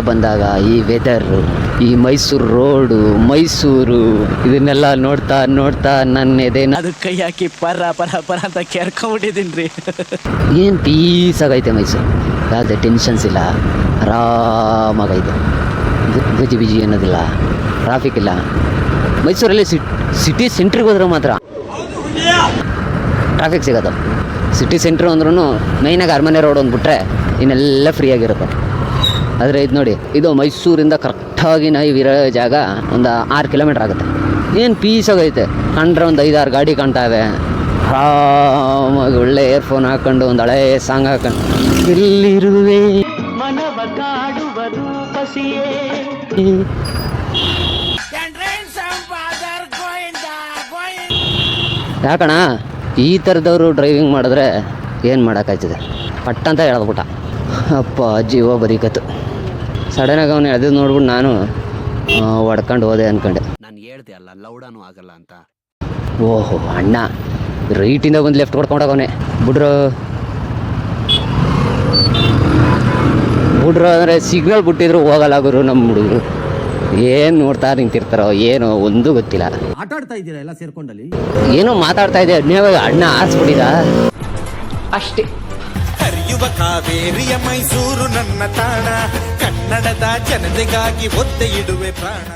ಬಂದಾಗ ಈ ವೆದರ್, ಈ ಮೈಸೂರು ರೋಡು, ಮೈಸೂರು ಇದನ್ನೆಲ್ಲ ನೋಡ್ತಾ ನೋಡ್ತಾ ನನ್ನ ಎದೆನ ಅದು ಕೈ ಹಾಕಿ ಪರ ಪರ ಪರ ಅಂತ ಕೆರ್ಕೊಂಡ್ಬಿಟ್ಟಿದ್ದೀನಿ. ಏನು ಪೀಸ್ ಆಗೈತೆ ಮೈಸೂರು. ಯಾವುದೇ ಟೆನ್ಷನ್ಸ್ ಇಲ್ಲ, ಆರಾಮಾಗೈತೆ. ಗಜಿ ಬಿಜಿ ಅನ್ನೋದಿಲ್ಲ, ಟ್ರಾಫಿಕ್ ಇಲ್ಲ. ಮೈಸೂರಲ್ಲಿ ಸಿಟಿ ಸೆಂಟ್ರಿಗೆ ಹೋದ್ರೆ ಮಾತ್ರ ಟ್ರಾಫಿಕ್ ಸಿಗೋದು. ಸಿಟಿ ಸೆಂಟ್ರ್ ಅಂದ್ರೂ ಮೈನಾಗಿ ಅರಮನೆ ರೋಡ್ ಅಂದ್ಬಿಟ್ರೆ ಇನ್ನೆಲ್ಲ ಫ್ರೀಯಾಗಿರುತ್ತೆ. ಆದರೆ ಇದು ನೋಡಿ, ಇದು ಮೈಸೂರಿಂದ ಕರೆಕ್ಟಾಗಿ ನಾವಿರೋ ಜಾಗ ಒಂದು 6 ಕಿಲೋಮೀಟ್ರ್ ಆಗುತ್ತೆ. ಏನು ಪೀಸ್ ಆಗೈತೆ. ಕಂಡ್ರೆ ಒಂದು 5-6 ಗಾಡಿ ಕಾಣ್ತಾವೆ. ಆರಾಮಾಗಿ ಒಳ್ಳೆ ಇಯರ್ಫೋನ್ ಹಾಕ್ಕೊಂಡು ಒಂದು ಹಳೆ ಸಾಂಗ್ ಹಾಕೊಂಡು ಎಲ್ಲಿರುವೆ ಮನವ ಕಾಡುವ ರೂಪಸಿಯೇ. ಯಾಕಣ ಈ ಥರದವರು ಡ್ರೈವಿಂಗ್ ಮಾಡಿದ್ರೆ ಏನು ಮಾಡೋಕ್ಕಾಯ್ತದೆ, ಪಟ್ಟಂತ ಹೇಳ್ಬಿಟ್ಟ. ಅಪ್ಪ ಜೀವ ಬರೀಕತ್ತು. ಸಡನ್ನಾಗಿ ಅವನು ಅದು ನೋಡ್ಬಿಟ್ಟು ನಾನು ಹೊಡ್ಕೊಂಡು ಹೋದೆ ಅಂದ್ಕೊಂಡೆ. ನಾನು ಹೇಳ್ದೆ ಅಲ್ಲ ಲೌಡಾನು ಆಗಲ್ಲ ಅಂತ. ಓಹೋ ಅಣ್ಣ ರೈಟಿಂದ ಬಂದು ಲೆಫ್ಟ್ ಹೊಡ್ಕೊಂಡೋಗವನೆ. ಬಿಡ್ರು ಅಂದರೆ ಸಿಗ್ನಲ್ ಬಿಟ್ಟಿದ್ರು ಹೋಗಲ್ಲ ಗುರು ನಮ್ಮ ಹುಡುಗರು. ಏನು ನೋಡ್ತಾ ನಿಂತಿರ್ತಾರೋ ಏನೋ ಒಂದು ಗೊತ್ತಿಲ್ಲ. ಆಟ ಆಡ್ತಾ ಇದ್ದೀರಾ ಎಲ್ಲ ಸೇರ್ಕೊಂಡಲ್ಲಿ, ಏನೋ ಮಾತಾಡ್ತಾ ಇದೆ. ಅಣ್ಣ ಆರಿಸ್ಬಿಟ್ಟಿದ ಅಷ್ಟೇ. ಹರಿಯುವ ಕಾವೇರಿಯ ಮೈಸೂರು ನನ್ನ ತಾಣ, ಕನ್ನಡದ ಜನತೆಗಾಗಿ ಒತ್ತೆ ಇಡುವೆ ಪ್ರಾಣ.